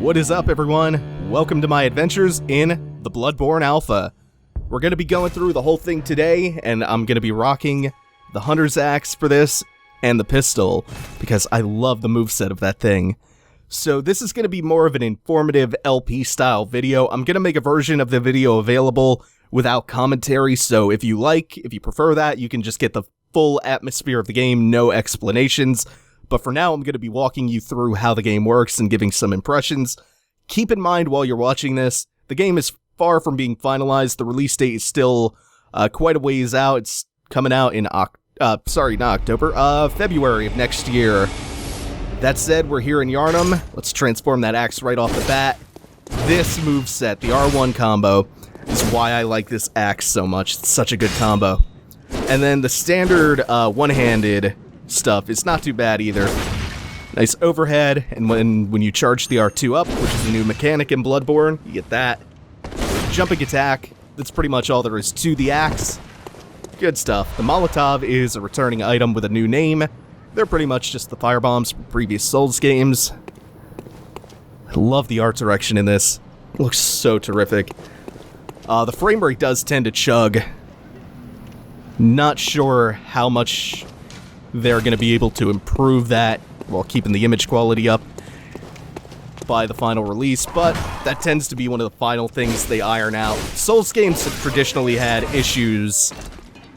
What is up, everyone? Welcome to my adventures in the Bloodborne Alpha. We're going to be going through the whole thing today, and I'm going to be rocking the Hunter's Axe for this, and the pistol, because I love the moveset of that thing. So this is going to be more of an informative LP-style video. I'm going to make a version of the video available without commentary, so if you prefer that, you can just get the full atmosphere of the game, no explanations. But for now, I'm going to be walking you through how the game works and giving some impressions. Keep in mind while you're watching this, the game is far from being finalized. The release date is still quite a ways out. It's coming out in February of next year. That said, we're here in Yharnam. Let's transform that axe right off the bat. This moveset, the R1 combo, is why I like this axe so much. It's such a good combo. And then the standard one-handed stuff is not too bad either. Nice overhead, and when you charge the R2 up, which is a new mechanic in Bloodborne, you get that. Jumping attack, that's pretty much all there is to the axe. Good stuff. The Molotov is a returning item with a new name. They're pretty much just the firebombs from previous Souls games. I love the art direction in this. It looks so terrific. The frame rate does tend to chug. Not sure how much they're going to be able to improve that while keeping the image quality up by the final release, but that tends to be one of the final things they iron out. Souls games have traditionally had issues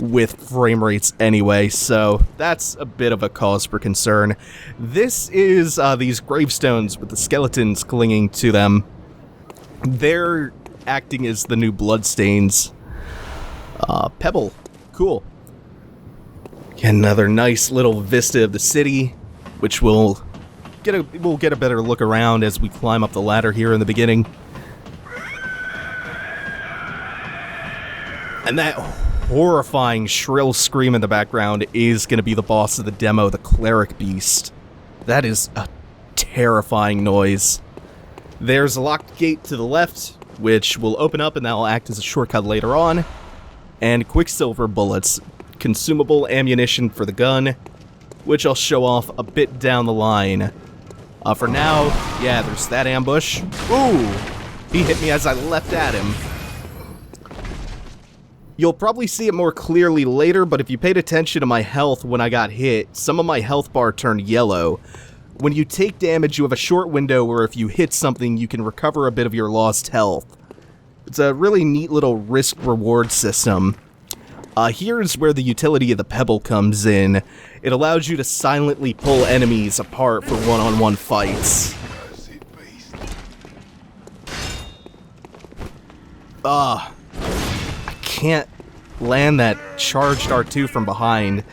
with frame rates anyway, so that's a bit of a cause for concern. This is these gravestones with the skeletons clinging to them. They're acting as the new bloodstains. Pebble. Cool. Another nice little vista of the city, which we'll get a better look around as we climb up the ladder here in the beginning. And that horrifying shrill scream in the background is going to be the boss of the demo, the Cleric beast. That is a terrifying noise. There's a locked gate to the left, which will open up and that will act as a shortcut later on. And Quicksilver bullets, consumable ammunition for the gun, which I'll show off a bit down the line. For now, yeah, there's that ambush. Ooh! He hit me as I leapt at him. You'll probably see it more clearly later, but if you paid attention to my health when I got hit, some of my health bar turned yellow. When you take damage, you have a short window where if you hit something, you can recover a bit of your lost health. It's a really neat little risk-reward system. Here's where the utility of the pebble comes in. It allows you to silently pull enemies apart for one-on-one fights. I can't land that charged R2 from behind.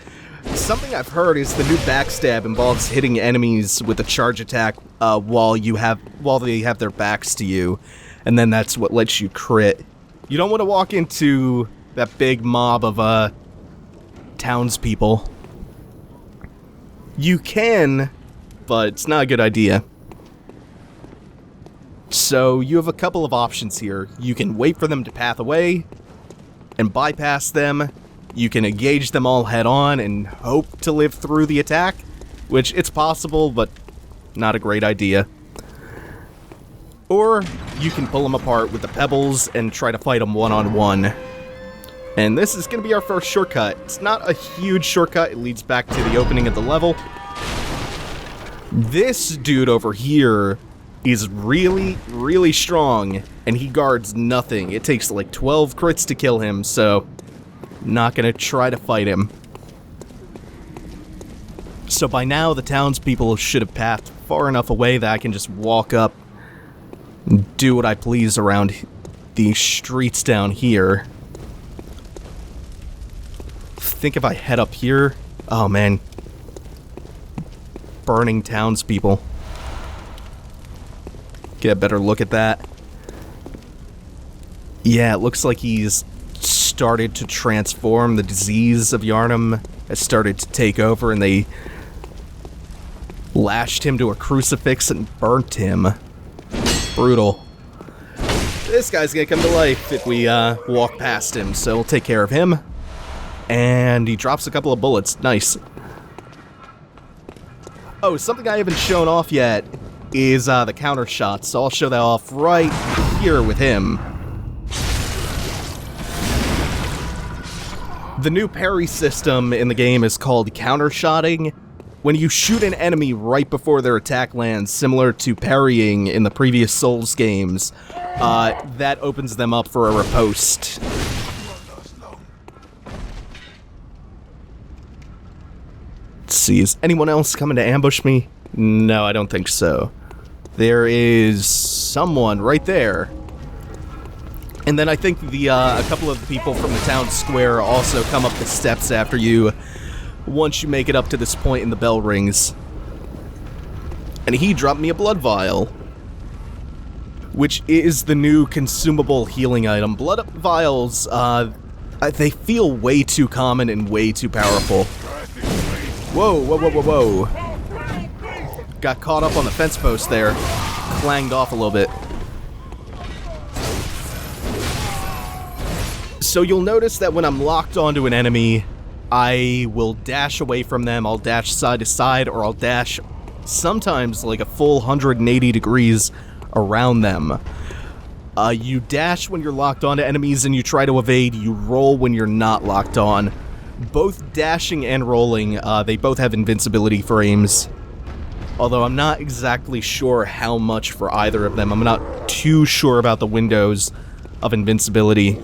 Something I've heard is the new backstab involves hitting enemies with a charge attack while they have their backs to you, and then that's what lets you crit. You don't want to walk into that big mob of townspeople. You can, but it's not a good idea. So you have a couple of options here. You can wait for them to path away and bypass them. You can engage them all head on and hope to live through the attack, which it's possible, but not a great idea. Or you can pull them apart with the pebbles and try to fight them one-on-one. And this is going to be our first shortcut. It's not a huge shortcut. It leads back to the opening of the level. This dude over here is really, really strong, and he guards nothing. It takes like 12 crits to kill him, so not going to try to fight him. So by now, the townspeople should have pathed far enough away that I can just walk up and do what I please around these streets down here. I think if I head up here, oh man, burning townspeople. Get a better look at that. Yeah, it looks like he's started to transform. The disease of Yharnam has started to take over, and they lashed him to a crucifix and burnt him. Brutal. This guy's gonna come to life if we walk past him, so we'll take care of him. And he drops a couple of bullets. Nice. Oh, something I haven't shown off yet is the counter shot, so I'll show that off right here with him. The new parry system in the game is called counter shotting. When you shoot an enemy right before their attack lands, similar to parrying in the previous Souls games, that opens them up for a riposte. Let's see, is anyone else coming to ambush me? No, I don't think so. There is someone right there. And then I think a couple of the people from the town square also come up the steps after you once you make it up to this point and the bell rings. And he dropped me a blood vial, which is the new consumable healing item. Blood vials, they feel way too common and way too powerful. Whoa, whoa, whoa, whoa, whoa. Got caught up on the fence post there. Clanged off a little bit. So you'll notice that when I'm locked onto an enemy, I will dash away from them, I'll dash side to side, or I'll dash sometimes like a full 180 degrees around them. You dash when you're locked onto enemies and you try to evade, you roll when you're not locked on. Both dashing and rolling, they both have invincibility frames. Although I'm not exactly sure how much for either of them. I'm not too sure about the windows of invincibility.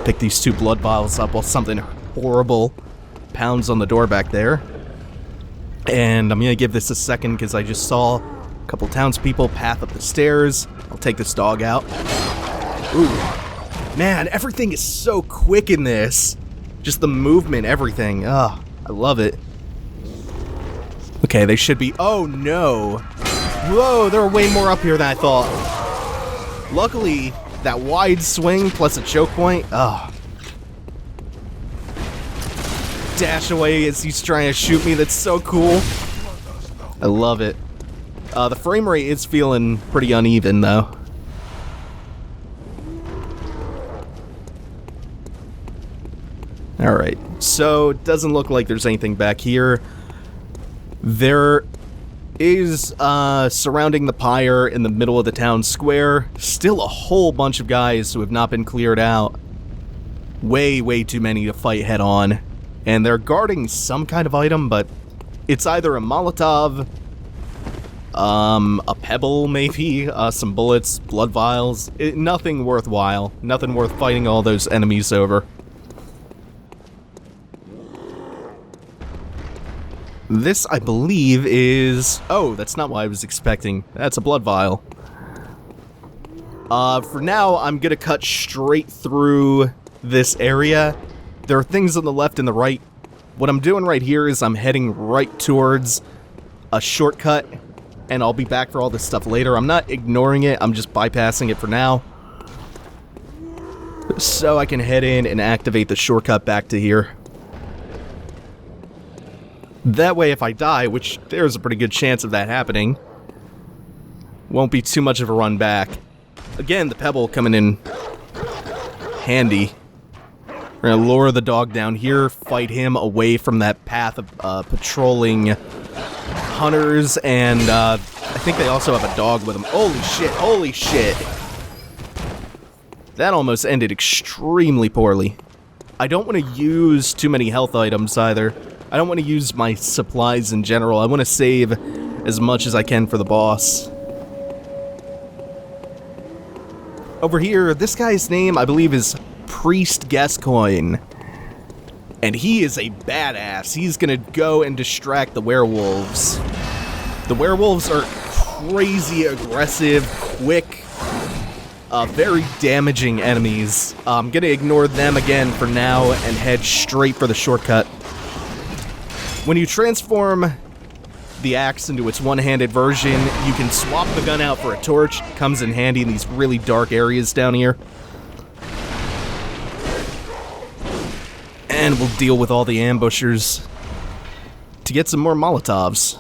Pick these two blood vials up while something horrible pounds on the door back there. And I'm gonna give this a second because I just saw a couple townspeople path up the stairs. I'll take this dog out. Ooh. Man, everything is so quick in this. Just the movement, everything. Ugh, I love it. Okay, they should be... Oh, no. Whoa, there are way more up here than I thought. Luckily, that wide swing plus a choke point... Ugh. Dash away as he's trying to shoot me. That's so cool. I love it. The frame rate is feeling pretty uneven, though. Alright, so it doesn't look like there's anything back here. There is, surrounding the pyre in the middle of the town square, still a whole bunch of guys who have not been cleared out. Way, way too many to fight head on. And they're guarding some kind of item, but it's either a Molotov, a pebble maybe, some bullets, blood vials. Nothing worthwhile. Nothing worth fighting all those enemies over. This, I believe, is... Oh, that's not what I was expecting. That's a blood vial. For now, I'm gonna cut straight through this area. There are things on the left and the right. What I'm doing right here is I'm heading right towards a shortcut, and I'll be back for all this stuff later. I'm not ignoring it, I'm just bypassing it for now. So I can head in and activate the shortcut back to here. That way, if I die, which there's a pretty good chance of that happening, won't be too much of a run back. Again, the pebble coming in handy. We're gonna lure the dog down here, fight him away from that path of patrolling hunters, and I think they also have a dog with them. Holy shit, holy shit! That almost ended extremely poorly. I don't want to use too many health items either. I don't want to use my supplies in general. I want to save as much as I can for the boss. Over here, this guy's name, I believe, is Priest Gascoigne. And he is a badass. He's gonna go and distract the werewolves. The werewolves are crazy aggressive, quick, very damaging enemies. I'm gonna ignore them again for now and head straight for the shortcut. When you transform the axe into its one-handed version, you can swap the gun out for a torch. It comes in handy in these really dark areas down here. And we'll deal with all the ambushers to get some more Molotovs.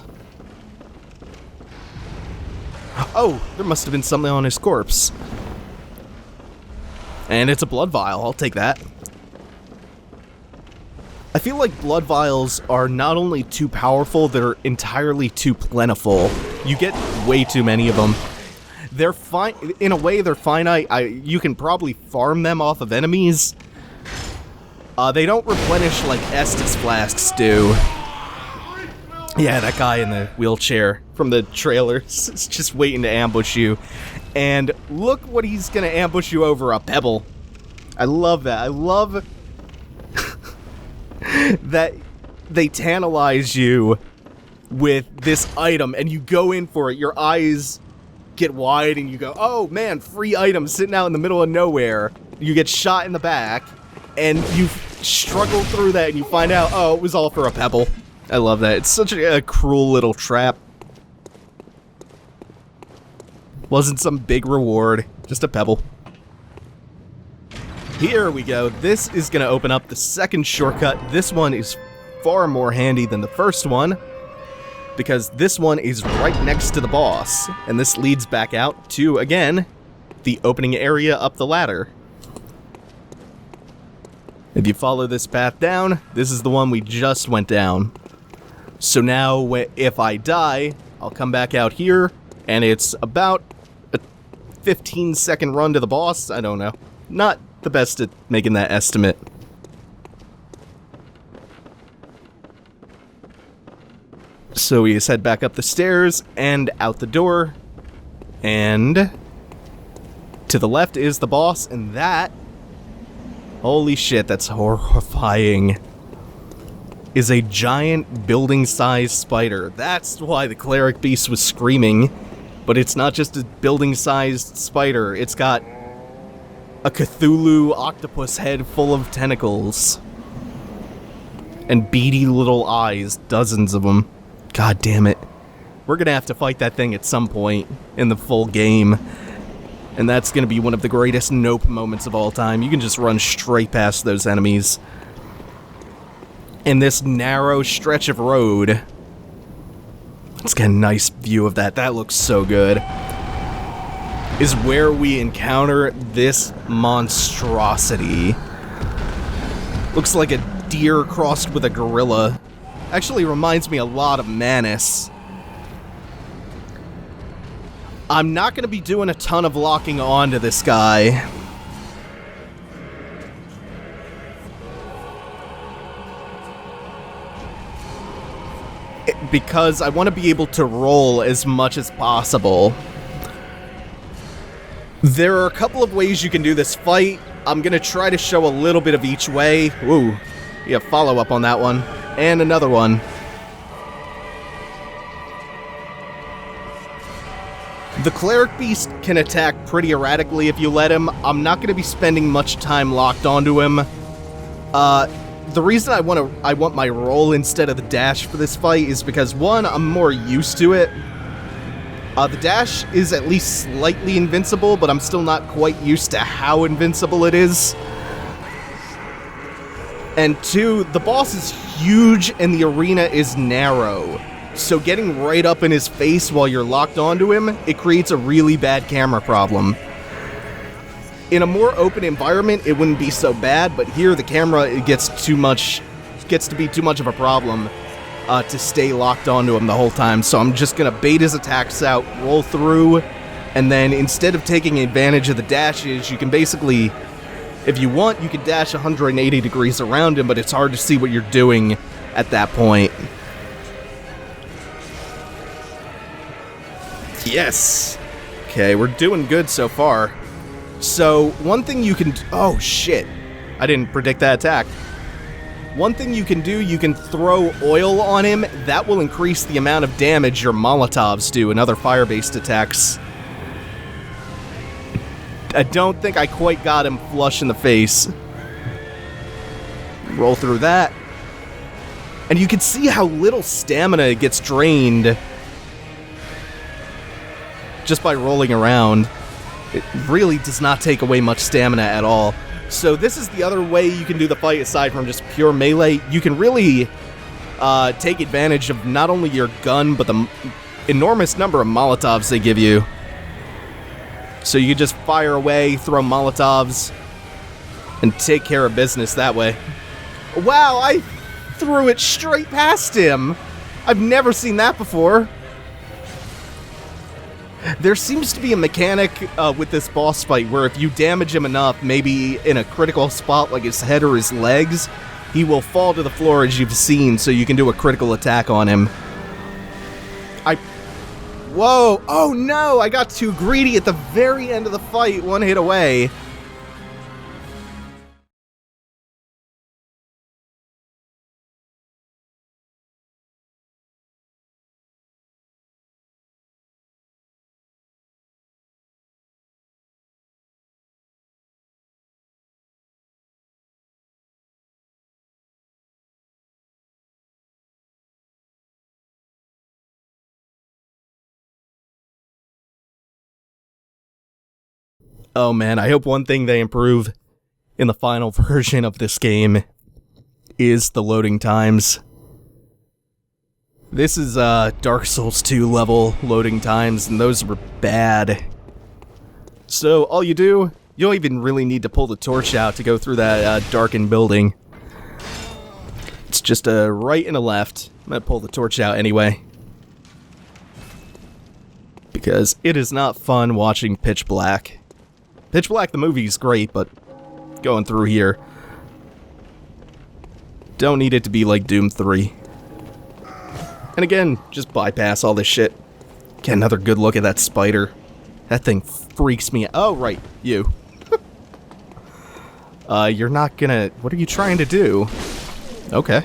Oh, there must have been something on his corpse. And it's a blood vial, I'll take that. I feel like blood vials are not only too powerful, they're entirely too plentiful. You get way too many of them. They're fine. In a way, they're finite. You can probably farm them off of enemies. They don't replenish like Estus flasks do. Yeah, that guy in the wheelchair from the trailer is just waiting to ambush you. And look what he's gonna ambush you over, a pebble. I love that. I love that they tantalize you with this item and you go in for it. Your eyes get wide and you go, oh man, free item sitting out in the middle of nowhere. You get shot in the back and you struggle through that and you find out, oh, it was all for a pebble. I love that. It's such a cruel little trap. Wasn't some big reward, just a pebble. Here we go. This is going to open up the second shortcut. This one is far more handy than the first one, because this one is right next to the boss, and this leads back out to, again, the opening area up the ladder. If you follow this path down, this is the one we just went down. So now, if I die, I'll come back out here, and it's about a 15-second run to the boss. I don't know. Not the best at making that estimate. So we just head back up the stairs and out the door. And to the left is the boss, and that... holy shit, that's horrifying. Is a giant building-sized spider. That's why the Cleric Beast was screaming. But it's not just a building-sized spider. It's got a Cthulu octopus head full of tentacles. And beady little eyes. Dozens of them. God damn it. We're gonna have to fight that thing at some point in the full game. And that's gonna be one of the greatest nope moments of all time. You can just run straight past those enemies. In this narrow stretch of road. Let's get a nice view of that. That looks so good. Is where we encounter this monstrosity. Looks like a deer crossed with a gorilla. Actually reminds me a lot of Manus. I'm not going to be doing a ton of locking on to this guy. Because I want to be able to roll as much as possible. There are a couple of ways you can do this fight. I'm going to try to show a little bit of each way. Ooh, yeah, follow up on that one. And another one. The Cleric Beast can attack pretty erratically if you let him. I'm not going to be spending much time locked onto him. The reason I want my roll instead of the dash for this fight is because, one, I'm more used to it. The dash is at least slightly invincible, but I'm still not quite used to how invincible it is. And two, the boss is huge and the arena is narrow. So getting right up in his face while you're locked onto him, it creates a really bad camera problem. In a more open environment, it wouldn't be so bad, but here the camera, it gets to be too much of a problem to stay locked onto him the whole time. So I'm just gonna bait his attacks out, roll through, and then instead of taking advantage of the dashes, you can basically, if you want, you can dash 180 degrees around him, but it's hard to see what you're doing at that point. Yes! Okay, we're doing good so far. So, one thing you can... oh, shit. I didn't predict that attack. One thing you can do, you can throw oil on him. That will increase the amount of damage your Molotovs do and other fire-based attacks. I don't think I quite got him flush in the face. Roll through that. And you can see how little stamina gets drained just by rolling around. It really does not take away much stamina at all. So this is the other way you can do the fight aside from just pure melee. You can really take advantage of not only your gun, but the enormous number of Molotovs they give you. So you can just fire away, throw Molotovs, and take care of business that way. Wow, I threw it straight past him! I've never seen that before. There seems to be a mechanic with this boss fight where if you damage him enough, maybe in a critical spot like his head or his legs, he will fall to the floor as you've seen, so you can do a critical attack on him. Whoa! Oh no! I got too greedy at the very end of the fight, one hit away. Oh man, I hope one thing they improve in the final version of this game is the loading times. This is Dark Souls 2 level loading times, and those were bad. So all you do, you don't even really need to pull the torch out to go through that darkened building. It's just a right and a left. I'm gonna pull the torch out anyway, because it is not fun watching pitch black. Pitch Black, the movie's great, but going through here, don't need it to be like Doom 3. And again, just bypass all this shit. Get another good look at that spider. That thing freaks me out. Oh, right, you. You're not gonna... What are you trying to do? Okay.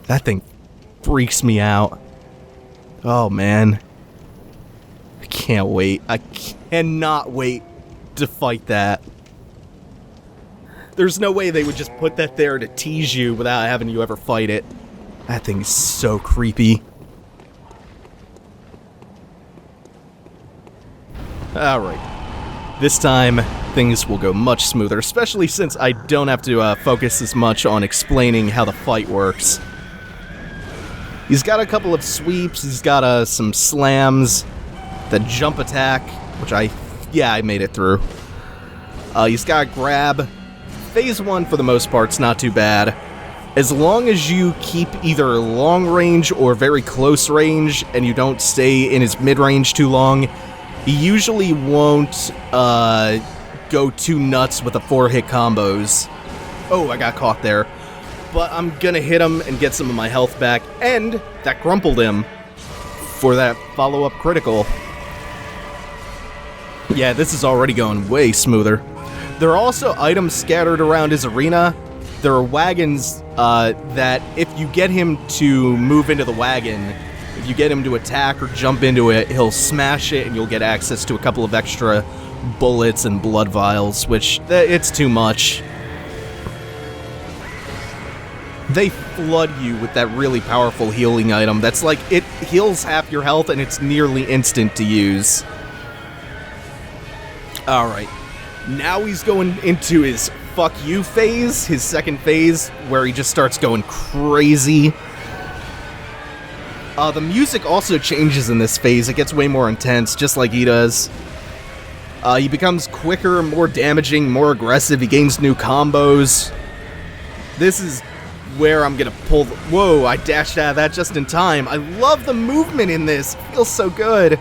That thing freaks me out. Oh, man. I can't wait. I cannot wait to fight that. There's no way they would just put that there to tease you without having you ever fight it. That thing is so creepy. Alright. This time, things will go much smoother, especially since I don't have to focus as much on explaining how the fight works. He's got a couple of sweeps, he's got some slams, the jump attack, which I made it through. He's got a grab. Phase 1, for the most part, is not too bad. As long as you keep either long range or very close range, and you don't stay in his mid-range too long, he usually won't go too nuts with the 4-hit combos. Oh, I got caught there. But I'm gonna hit him and get some of my health back, and that crumpled him for that follow-up critical. Yeah, this is already going way smoother. There are also items scattered around his arena. There are wagons that if you get him to move into the wagon, if you get him to attack or jump into it, he'll smash it and you'll get access to a couple of extra bullets and blood vials, which, it's too much. They flood you with that really powerful healing item that's like, it heals half your health and it's nearly instant to use. Alright, now he's going into his fuck you phase, his second phase, where he just starts going crazy. The music also changes in this phase, it gets way more intense, just like he does. He becomes quicker, more damaging, more aggressive, he gains new combos. This is where I'm gonna pull the... Whoa, I dashed out of that just in time. I love the movement in this, it feels so good.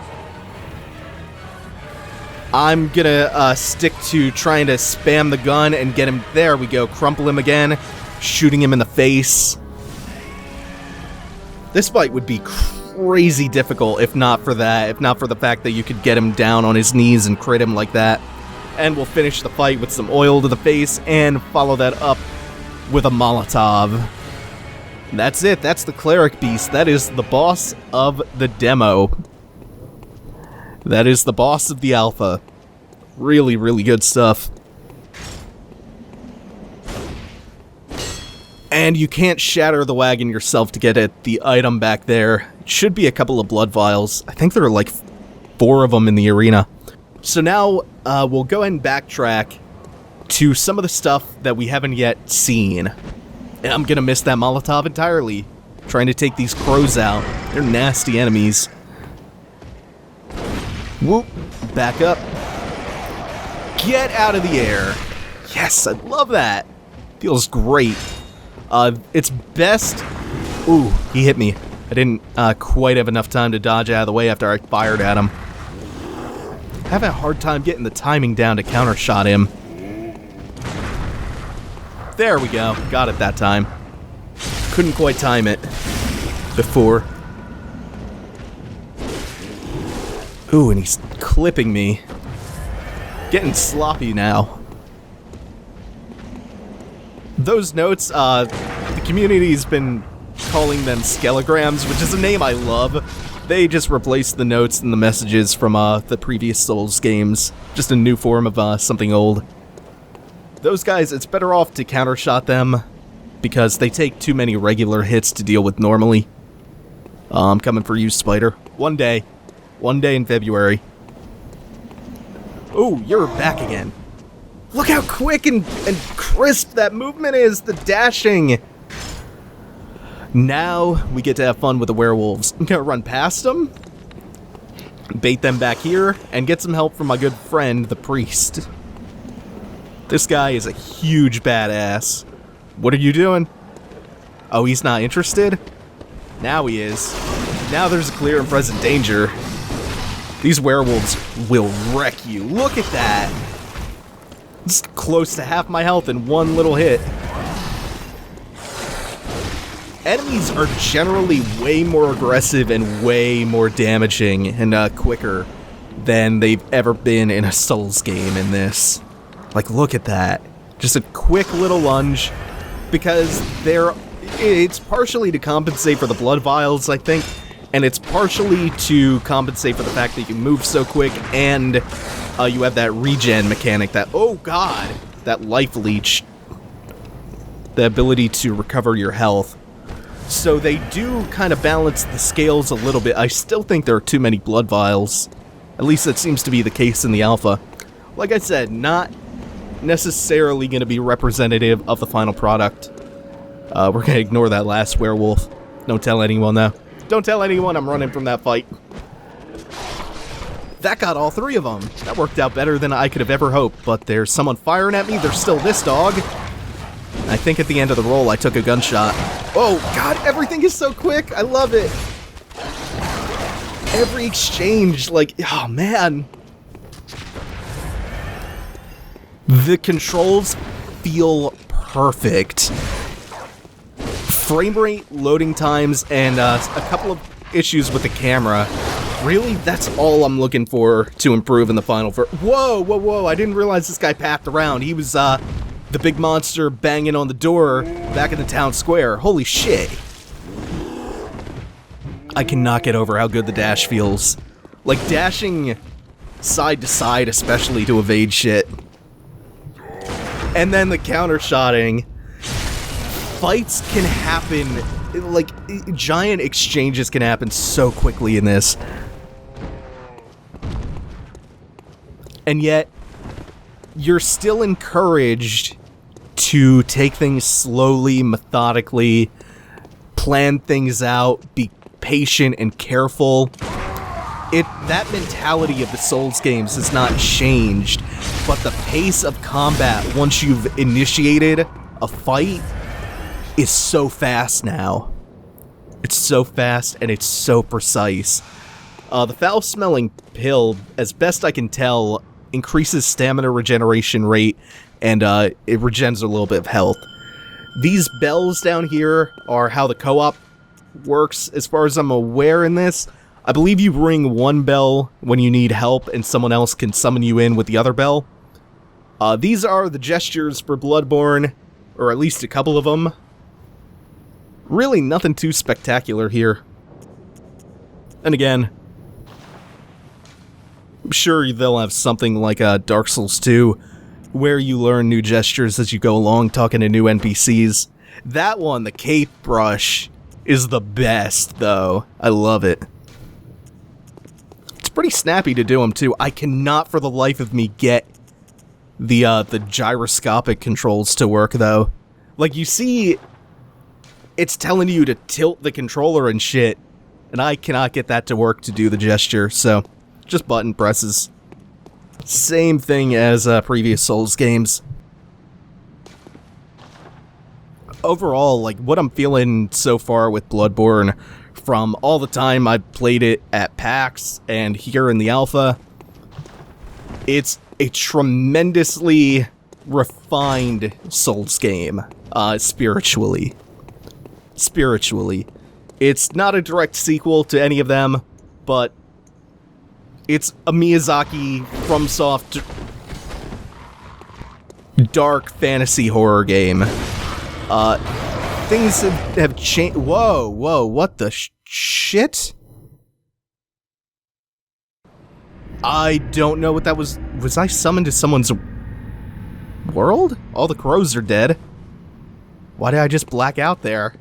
I'm gonna stick to trying to spam the gun and get him. There we go, crumple him again, shooting him in the face. This fight would be crazy difficult if not for that, if not for the fact that you could get him down on his knees and crit him like that. And we'll finish the fight with some oil to the face and follow that up with a Molotov. That's it, that's the Cleric Beast. That is the boss of the demo. That is the boss of the alpha. Really, really good stuff. And you can't shatter the wagon yourself to get at the item back there. It should be a couple of blood vials. I think there are like 4 of them in the arena. So now we'll go ahead and backtrack to some of the stuff that we haven't yet seen. And I'm gonna miss that Molotov entirely. Trying to take these crows out. They're nasty enemies. Whoop, back up. Get out of the air. Yes, I love that. Feels great. It's best... Ooh, he hit me. I didn't quite have enough time to dodge out of the way after I fired at him. Having a hard time getting the timing down to countershot him. There we go. Got it that time. Couldn't quite time it before. Ooh, and he's clipping me. Getting sloppy now. Those notes, the community's been calling them skelegrams, which is a name I love. They just replaced the notes and the messages from the previous Souls games. Just a new form of something old. Those guys, it's better off to countershot them because they take too many regular hits to deal with normally. I'm coming for you, Spider. One day in February. Ooh, you're back again. Look how quick and crisp that movement is, the dashing. Now we get to have fun with the werewolves. I'm gonna run past them, bait them back here, and get some help from my good friend, the priest. This guy is a huge badass. What are you doing? Oh, he's not interested? Now he is. Now there's a clear and present danger. These werewolves will wreck you. Look at that! It's close to half my health in one little hit. Enemies are generally way more aggressive and way more damaging and quicker than they've ever been in a Souls game in this. Like, look at that. Just a quick little lunge, because it's partially to compensate for the blood vials, I think, and it's partially to compensate for the fact that you can move so quick, and you have that regen mechanic that, oh god, that life leech. The ability to recover your health. So they do kind of balance the scales a little bit. I still think there are too many blood vials. At least that seems to be the case in the alpha. Like I said, not necessarily going to be representative of the final product. We're going to ignore that last werewolf. Don't tell anyone, though. Don't tell anyone I'm running from that fight. That got all three of them. That worked out better than I could have ever hoped, but there's someone firing at me. There's still this dog. I think at the end of the roll, I took a gunshot. Oh, God, everything is so quick. I love it. Every exchange, like, oh, man. The controls feel perfect. Frame rate, loading times, and a couple of issues with the camera. Really, that's all I'm looking for to improve in the final Whoa, whoa, whoa, I didn't realize this guy packed around. He was, the big monster banging on the door back in the town square. Holy shit. I cannot get over how good the dash feels. Like, dashing side to side, especially to evade shit. And then the counter-shotting. Fights can happen, like, giant exchanges can happen so quickly in this. And yet, you're still encouraged to take things slowly, methodically, plan things out, be patient and careful. That mentality of the Souls games has not changed, but the pace of combat once you've initiated a fight is so fast now. It's so fast and it's so precise. The foul-smelling pill, as best I can tell, increases stamina regeneration rate, and it regens a little bit of health. These bells down here are how the co-op works, as far as I'm aware in this. I believe you ring one bell when you need help, and someone else can summon you in with the other bell. These are the gestures for Bloodborne, or at least a couple of them. Really nothing too spectacular here. And again, I'm sure they'll have something like Dark Souls 2, where you learn new gestures as you go along, talking to new NPCs. That one, the cape brush, is the best, though. I love it. It's pretty snappy to do them, too. I cannot, for the life of me, get the gyroscopic controls to work, though. Like, you see, it's telling you to tilt the controller and shit, and I cannot get that to work to do the gesture, so just button presses. Same thing as previous Souls games. Overall, like, what I'm feeling so far with Bloodborne from all the time I played it at PAX and here in the alpha. It's a tremendously refined Souls game, spiritually. It's not a direct sequel to any of them, but it's a Miyazaki FromSoft dark fantasy horror game. Things have changed. Whoa, what the shit? I don't know what that was. Was I summoned to someone's world? All the crows are dead. Why did I just black out there?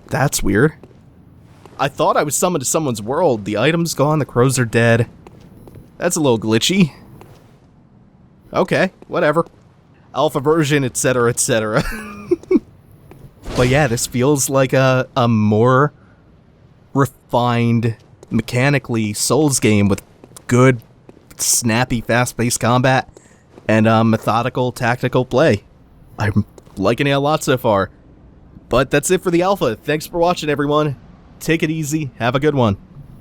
That's weird. I thought I was summoned to someone's world. The item's gone, the crows are dead. That's a little glitchy. Okay, whatever. Alpha version, etc., etc. But yeah, this feels like a more refined, mechanically Souls game with good, snappy, fast-paced combat and methodical, tactical play. I'm liking it a lot so far. But that's it for the alpha. Thanks for watching, everyone. Take it easy. Have a good one.